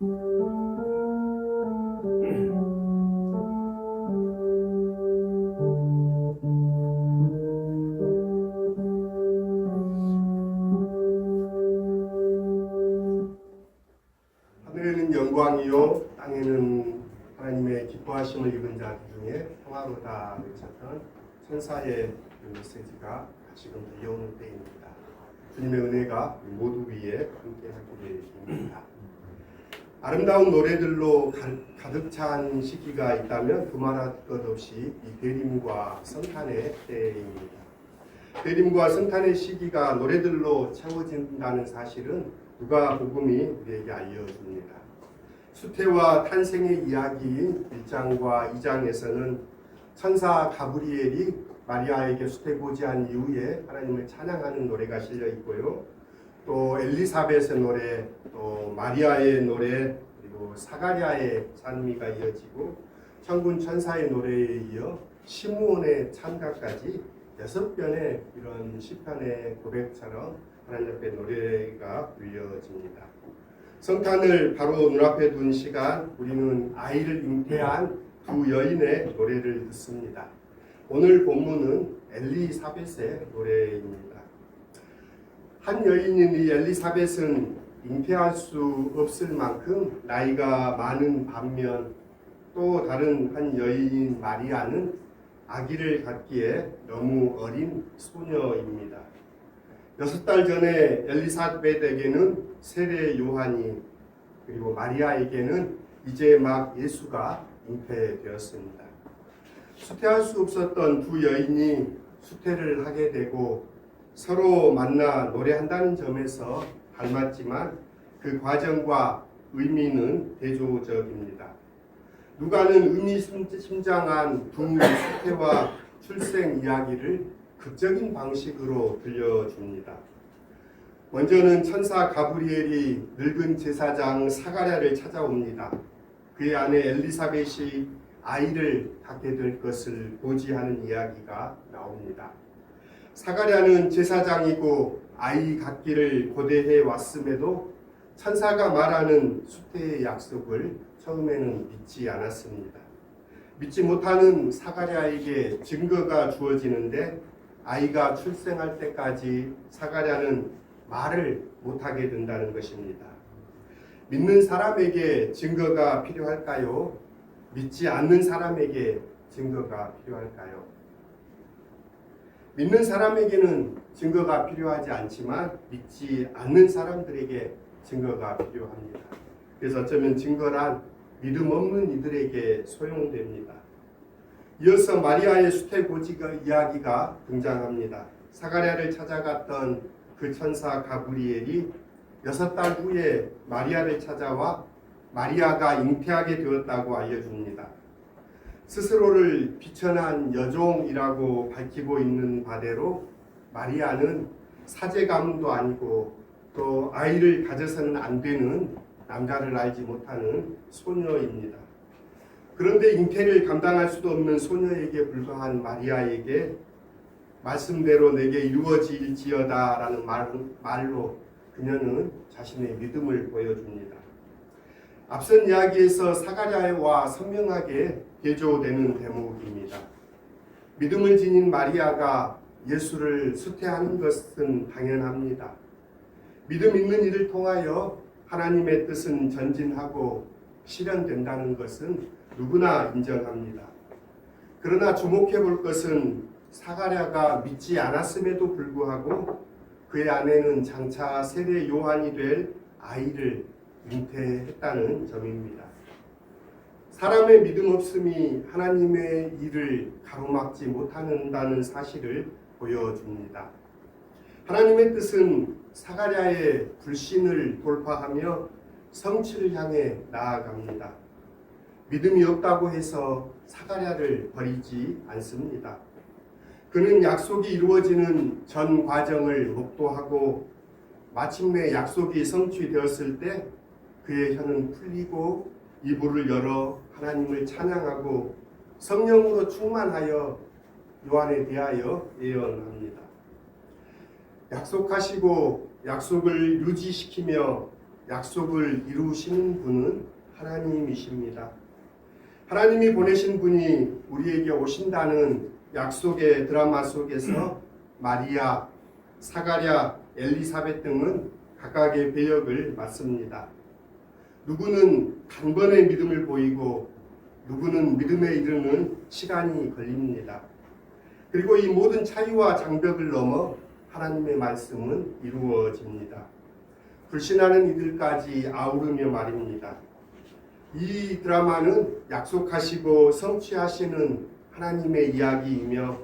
하늘에는 영광이요 땅에는 하나님의 기뻐하심을 입은 자들 중에 평화로다 외쳤던 천사의 메시지가 지금 들려오는 때입니다. 주님의 은혜가 모두 위에 함께하기를 빕니다. 아름다운 노래들로 가득 찬 시기가 있다면 두말할 것 없이 이 대림과 성탄의 때입니다. 대림과 성탄의 시기가 노래들로 채워진다는 사실은 누가복음이 우리에게 알려줍니다. 수태와 탄생의 이야기인 1장과 2장에서는 천사 가브리엘이 마리아에게 수태고지한 이후에 하나님을 찬양하는 노래가 실려 있고요. 또 엘리사벳의 노래, 또 마리아의 노래, 그리고 사가랴의 찬미가 이어지고 천군 천사의 노래에 이어 시므온의 찬가까지 6편의 이런 시편의 고백처럼 하나님 앞에 노래가 불려집니다. 성탄을 바로 눈앞에 둔 시간 우리는 아이를 잉태한 두 여인의 노래를 듣습니다. 오늘 본문은 엘리사벳의 노래입니다. 한 여인인 이 엘리사벳은 잉태할 수 없을 만큼 나이가 많은 반면 또 다른 한 여인인 마리아는 아기를 갖기에 너무 어린 소녀입니다. 6달 전에 엘리사벳에게는 세례 요한이 그리고 마리아에게는 이제 막 예수가 잉태되었습니다. 수태할 수 없었던 두 여인이 수태를 하게 되고 서로 만나 노래한다는 점에서 닮았지만 그 과정과 의미는 대조적입니다. 누가는 의미심장한 두 수태와 출생 이야기를 극적인 방식으로 들려줍니다. 먼저는 천사 가브리엘이 늙은 제사장 사가랴를 찾아옵니다. 그의 아내 엘리사벳이 아이를 갖게 될 것을 고지하는 이야기가 나옵니다. 사가랴는 제사장이고 아이 갖기를 고대해 왔음에도 천사가 말하는 수태의 약속을 처음에는 믿지 않았습니다. 믿지 못하는 사가랴에게 증거가 주어지는데 아이가 출생할 때까지 사가랴는 말을 못하게 된다는 것입니다. 믿는 사람에게 증거가 필요할까요? 믿지 않는 사람에게 증거가 필요할까요? 믿는 사람에게는 증거가 필요하지 않지만 믿지 않는 사람들에게 증거가 필요합니다. 그래서 어쩌면 증거란 믿음 없는 이들에게 소용됩니다. 이어서 마리아의 수태고지 이야기가 등장합니다. 사가랴를 찾아갔던 그 천사 가브리엘이 6달 후에 마리아를 찾아와 마리아가 잉태하게 되었다고 알려줍니다. 스스로를 비천한 여종이라고 밝히고 있는 바대로 마리아는 사제 가문도 아니고 또 아이를 가져서는 안 되는 남자를 알지 못하는 소녀입니다. 그런데 잉태를 감당할 수도 없는 소녀에게 불과한 마리아에게 말씀대로 내게 이루어질지어다 라는 말로 그녀는 자신의 믿음을 보여줍니다. 앞선 이야기에서 사가랴와 선명하게 대조되는 대목입니다. 믿음을 지닌 마리아가 예수를 수태하는 것은 당연합니다. 믿음 있는 이를 통하여 하나님의 뜻은 전진하고 실현된다는 것은 누구나 인정합니다. 그러나 주목해 볼 것은 사가랴가 믿지 않았음에도 불구하고 그의 아내는 장차 세례 요한이 될 아이를 잉태했다는 점입니다. 사람의 믿음 없음이 하나님의 일을 가로막지 못한다는 사실을 보여줍니다. 하나님의 뜻은 사가랴의 불신을 돌파하며 성취를 향해 나아갑니다. 믿음이 없다고 해서 사가랴를 버리지 않습니다. 그는 약속이 이루어지는 전 과정을 목도하고 마침내 약속이 성취되었을 때 그의 혀는 풀리고 이불을 열어 하나님을 찬양하고 성령으로 충만하여 요한에 대하여 예언합니다. 약속하시고 약속을 유지시키며 약속을 이루시는 분은 하나님이십니다. 하나님이 보내신 분이 우리에게 오신다는 약속의 드라마 속에서 마리아, 사가랴, 엘리사벳 등은 각각의 배역을 맡습니다. 누구는 단번에 믿음을 보이고 누구는 믿음에 이르는 시간이 걸립니다. 그리고 이 모든 차이와 장벽을 넘어 하나님의 말씀은 이루어집니다. 불신하는 이들까지 아우르며 말입니다. 이 드라마는 약속하시고 성취하시는 하나님의 이야기이며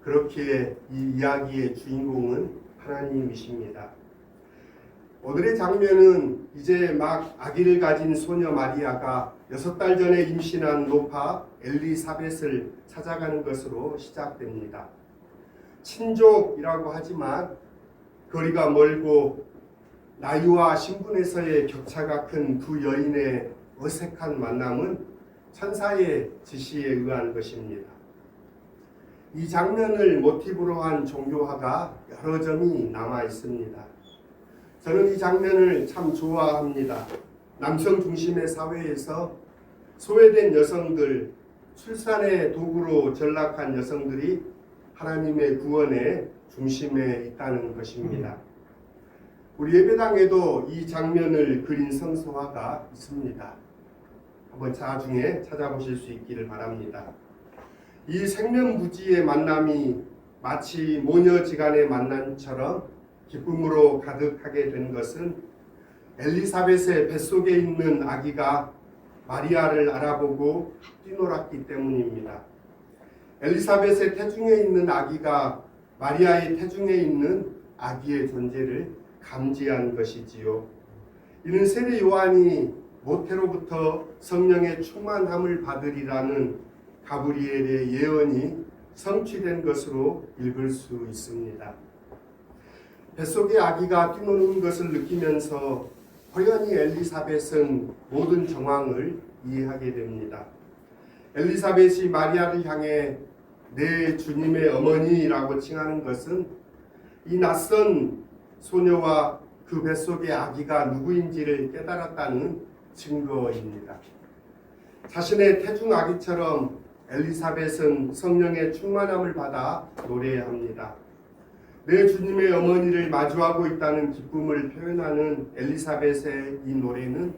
그렇기에 이 이야기의 주인공은 하나님이십니다. 오늘의 장면은 이제 막 아기를 가진 소녀 마리아가 6달 전에 임신한 노파 엘리사벳을 찾아가는 것으로 시작됩니다. 친족이라고 하지만 거리가 멀고 나이와 신분에서의 격차가 큰 두 여인의 어색한 만남은 천사의 지시에 의한 것입니다. 이 장면을 모티브로 한 종교화가 여러 점이 남아 있습니다. 저는 이 장면을 참 좋아합니다. 남성 중심의 사회에서 소외된 여성들, 출산의 도구로 전락한 여성들이 하나님의 구원의 중심에 있다는 것입니다. 우리 예배당에도 이 장면을 그린 성서화가 있습니다. 한번 나중에 찾아보실 수 있기를 바랍니다. 이 생명부지의 만남이 마치 모녀지간의 만남처럼 기쁨으로 가득하게 된 것은 엘리사벳의 뱃속에 있는 아기가 마리아를 알아보고 뛰놀았기 때문입니다. 엘리사벳의 태중에 있는 아기가 마리아의 태중에 있는 아기의 존재를 감지한 것이지요. 이는 세례 요한이 모태로부터 성령의 충만함을 받으리라는 가브리엘의 예언이 성취된 것으로 읽을 수 있습니다. 뱃속의 아기가 뛰노는 것을 느끼면서 호연히 엘리사벳은 모든 정황을 이해하게 됩니다. 엘리사벳이 마리아를 향해 내 주님의 어머니라고 칭하는 것은 이 낯선 소녀와 그 뱃속의 아기가 누구인지를 깨달았다는 증거입니다. 자신의 태중 아기처럼 엘리사벳은 성령의 충만함을 받아 노래합니다. 내 주님의 어머니를 마주하고 있다는 기쁨을 표현하는 엘리사벳의 이 노래는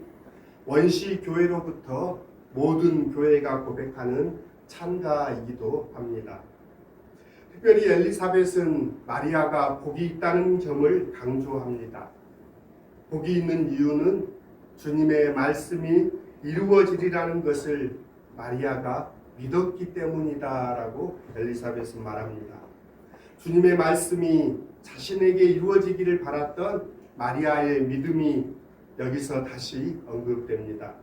원시 교회로부터 모든 교회가 고백하는 찬가이기도 합니다. 특별히 엘리사벳은 마리아가 복이 있다는 점을 강조합니다. 복이 있는 이유는 주님의 말씀이 이루어지리라는 것을 마리아가 믿었기 때문이다라고 엘리사벳은 말합니다. 주님의 말씀이 자신에게 이루어지기를 바랐던 마리아의 믿음이 여기서 다시 언급됩니다.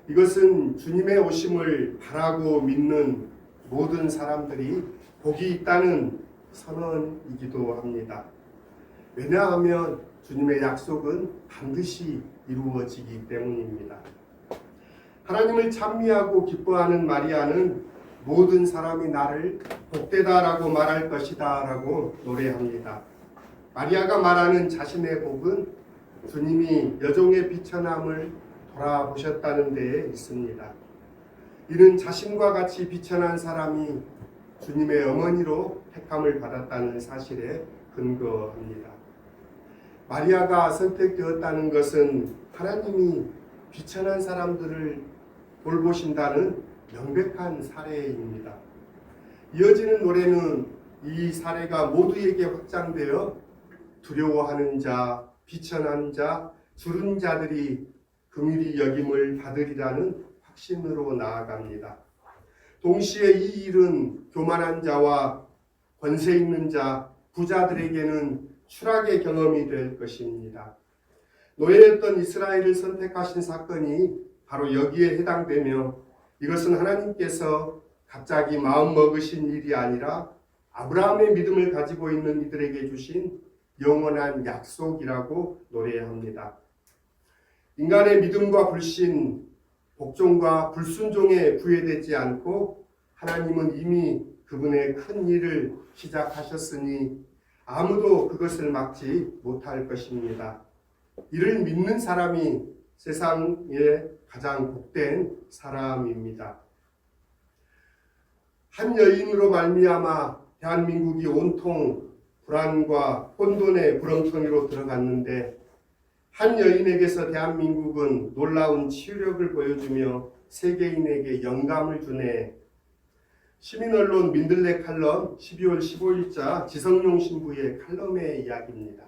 이것은 주님의 오심을 바라고 믿는 모든 사람들이 복이 있다는 선언이기도 합니다. 왜냐하면 주님의 약속은 반드시 이루어지기 때문입니다. 하나님을 찬미하고 기뻐하는 마리아는 모든 사람이 나를 복되다라고 말할 것이다 라고 노래합니다. 마리아가 말하는 자신의 복은 주님이 여종의 비천함을 돌아보셨다는 데에 있습니다. 이는 자신과 같이 비천한 사람이 주님의 어머니로 택함을 받았다는 사실에 근거합니다. 마리아가 선택되었다는 것은 하나님이 비천한 사람들을 돌보신다는 명백한 사례입니다. 이어지는 노래는 이 사례가 모두에게 확장되어 두려워하는 자, 비천한 자, 줄은 자들이 긍휼히 여김을 받으리라는 확신으로 나아갑니다. 동시에 이 일은 교만한 자와 권세 있는 자, 부자들에게는 추락의 경험이 될 것입니다. 노예였던 이스라엘을 선택하신 사건이 바로 여기에 해당되며 이것은 하나님께서 갑자기 마음 먹으신 일이 아니라 아브라함의 믿음을 가지고 있는 이들에게 주신 영원한 약속이라고 노래합니다. 인간의 믿음과 불신, 복종과 불순종에 구애되지 않고 하나님은 이미 그분의 큰 일을 시작하셨으니 아무도 그것을 막지 못할 것입니다. 이를 믿는 사람이 세상에 가장 복된 사람입니다. 한 여인으로 말미암아 대한민국이 온통 불안과 혼돈의 구렁텅이로 들어갔는데 한 여인에게서 대한민국은 놀라운 치유력을 보여주며 세계인에게 영감을 주네. 시민언론 민들레 칼럼 12월 15일자 지성용 신부의 칼럼의 이야기입니다.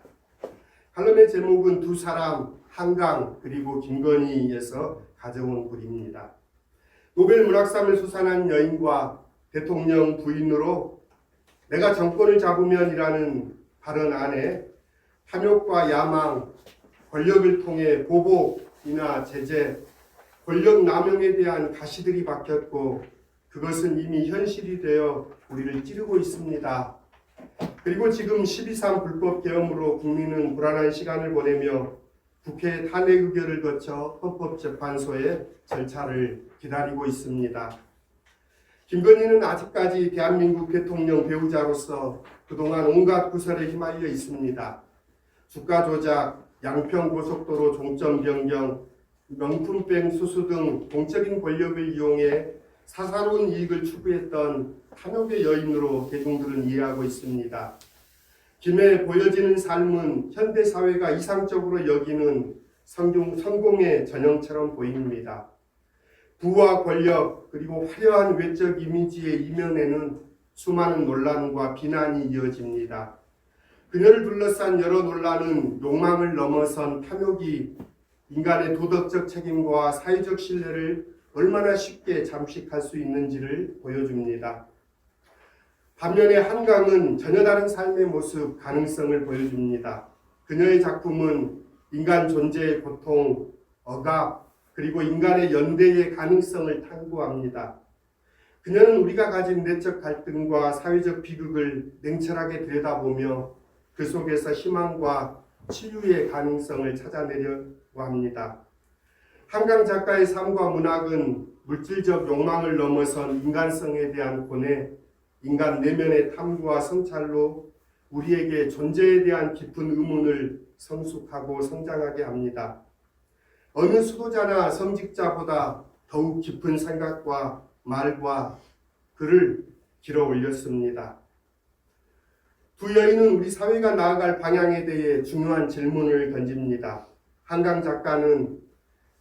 칼럼의 제목은 두 사람, 한강 그리고 김건희에서 가져온 글입니다. 노벨 문학상을 수상한 여인과 대통령 부인으로 내가 정권을 잡으면이라는 발언 안에 탐욕과 야망, 권력을 통해 보복이나 제재, 권력 남용에 대한 가시들이 박혔고 그것은 이미 현실이 되어 우리를 찌르고 있습니다. 그리고 지금 12.3 불법 계엄으로 국민은 불안한 시간을 보내며 국회 탄핵 의결을 거쳐 헌법재판소의 절차를 기다리고 있습니다. 김건희는 아직까지 대한민국 대통령 배우자로서 그동안 온갖 구설에 휘말려 있습니다. 주가 조작, 양평고속도로 종점 변경, 명품백 수수 등 공적인 권력을 이용해 사사로운 이익을 추구했던 탐욕의 여인으로 대중들은 이해하고 있습니다. 김에 보여지는 삶은 현대사회가 이상적으로 여기는 성공의 전형처럼 보입니다. 부와 권력 그리고 화려한 외적 이미지의 이면에는 수많은 논란과 비난이 이어집니다. 그녀를 둘러싼 여러 논란은 욕망을 넘어선 탐욕이 인간의 도덕적 책임과 사회적 신뢰를 얼마나 쉽게 잠식할 수 있는지를 보여줍니다. 반면에 한강은 전혀 다른 삶의 모습, 가능성을 보여줍니다. 그녀의 작품은 인간 존재의 고통, 억압, 그리고 인간의 연대의 가능성을 탐구합니다. 그녀는 우리가 가진 내적 갈등과 사회적 비극을 냉철하게 들여다보며 그 속에서 희망과 치유의 가능성을 찾아내려고 합니다. 한강 작가의 삶과 문학은 물질적 욕망을 넘어선 인간성에 대한 고뇌, 인간 내면의 탐구와 성찰로 우리에게 존재에 대한 깊은 의문을 성숙하고 성장하게 합니다. 어느 수도자나 성직자보다 더욱 깊은 생각과 말과 글을 길어 올렸습니다. 두 여인은 우리 사회가 나아갈 방향에 대해 중요한 질문을 던집니다. 한강 작가는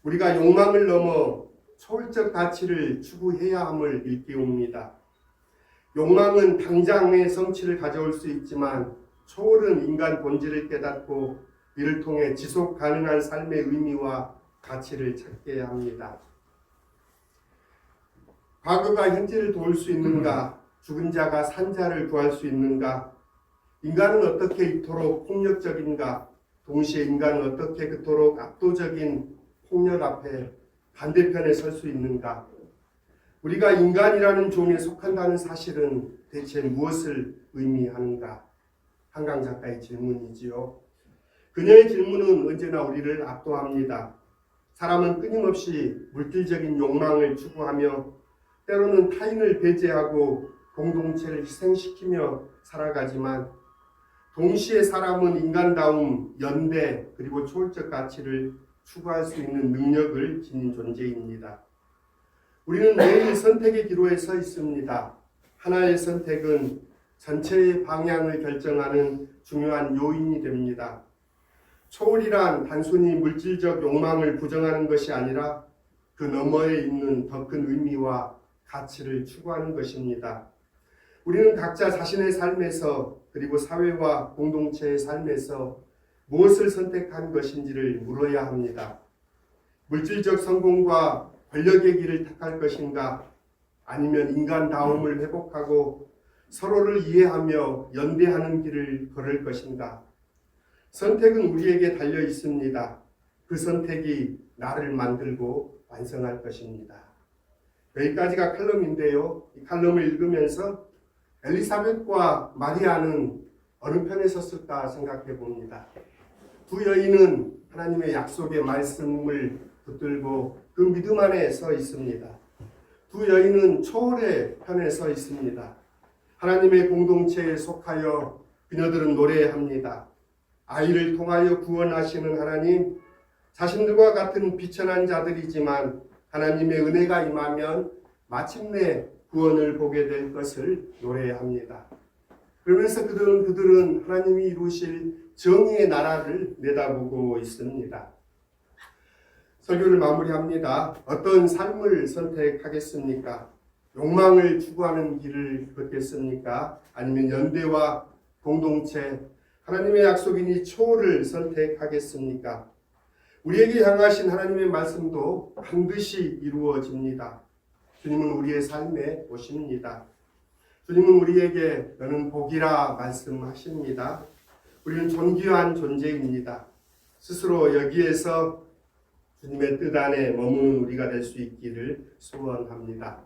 우리가 욕망을 넘어 초월적 가치를 추구해야 함을 일깨웁니다. 욕망은 당장의 성취를 가져올 수 있지만 초월은 인간 본질을 깨닫고 이를 통해 지속 가능한 삶의 의미와 가치를 찾게 합니다. 과거가 현재를 도울 수 있는가? 죽은 자가 산 자를 구할 수 있는가? 인간은 어떻게 이토록 폭력적인가? 동시에 인간은 어떻게 그토록 압도적인 폭력 앞에 반대편에 설 수 있는가? 우리가 인간이라는 종에 속한다는 사실은 대체 무엇을 의미하는가? 한강 작가의 질문이지요. 그녀의 질문은 언제나 우리를 압도합니다. 사람은 끊임없이 물질적인 욕망을 추구하며 때로는 타인을 배제하고 공동체를 희생시키며 살아가지만 동시에 사람은 인간다움, 연대 그리고 초월적 가치를 추구할 수 있는 능력을 지닌 존재입니다. 우리는 매일 선택의 기로에 서 있습니다. 하나의 선택은 전체의 방향을 결정하는 중요한 요인이 됩니다. 초월이란 단순히 물질적 욕망을 부정하는 것이 아니라 그 너머에 있는 더 큰 의미와 가치를 추구하는 것입니다. 우리는 각자 자신의 삶에서 그리고 사회와 공동체의 삶에서 무엇을 선택한 것인지를 물어야 합니다. 물질적 성공과 권력의 길을 택할 것인가? 아니면 인간다움을 회복하고 서로를 이해하며 연대하는 길을 걸을 것인가? 선택은 우리에게 달려 있습니다. 그 선택이 나를 만들고 완성할 것입니다. 여기까지가 칼럼인데요. 이 칼럼을 읽으면서 엘리사벳과 마리아는 어느 편에 섰을까 생각해 봅니다. 두 여인은 하나님의 약속의 말씀을 붙들고 그 믿음 안에 서 있습니다. 두 여인은 초월의 편에 서 있습니다. 하나님의 공동체에 속하여 그녀들은 노래합니다. 아이를 통하여 구원하시는 하나님, 자신들과 같은 비천한 자들이지만 하나님의 은혜가 임하면 마침내 구원을 보게 될 것을 노래합니다. 그러면서 그들은 하나님이 이루실 정의의 나라를 내다보고 있습니다. 설교를 마무리합니다. 어떤 삶을 선택하겠습니까? 욕망을 추구하는 길을 걷겠습니까? 아니면 연대와 공동체, 하나님의 약속인 이 초를 선택하겠습니까? 우리에게 향하신 하나님의 말씀도 반드시 이루어집니다. 주님은 우리의 삶에 오십니다. 주님은 우리에게 너는 복이라 말씀하십니다. 우리는 존귀한 존재입니다. 스스로 여기에서 주님의 뜻 안에 머무는 우리가 될 수 있기를 소원합니다.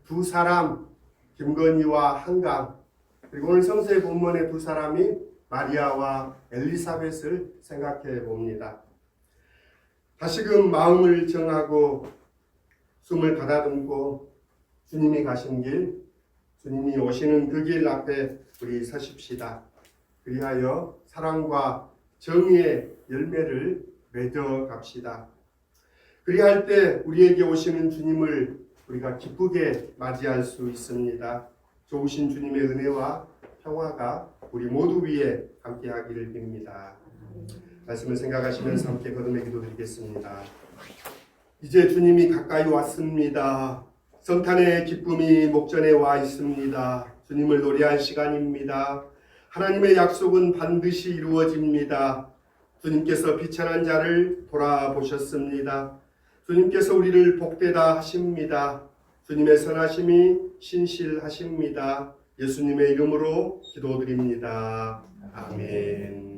두 사람, 김건희와 한강, 그리고 오늘 성서의 본문의 두 사람이 마리아와 엘리사벳을 생각해 봅니다. 다시금 마음을 정하고 숨을 가다듬고 주님이 가신 길, 주님이 오시는 그 길 앞에 우리 서십시다. 그리하여 사랑과 정의의 열매를 맺어 갑시다. 그리할 때 우리에게 오시는 주님을 우리가 기쁘게 맞이할 수 있습니다. 좋으신 주님의 은혜와 평화가 우리 모두 위에 함께하기를 빕니다. 말씀을 생각하시면서 함께 거듭의 기도드리겠습니다. 이제 주님이 가까이 왔습니다. 성탄의 기쁨이 목전에 와 있습니다. 주님을 노래할 시간입니다. 하나님의 약속은 반드시 이루어집니다. 주님께서 비천한 자를 돌아보셨습니다. 주님께서 우리를 복되다 하십니다. 주님의 선하심이 신실하십니다. 예수님의 이름으로 기도드립니다. 아멘.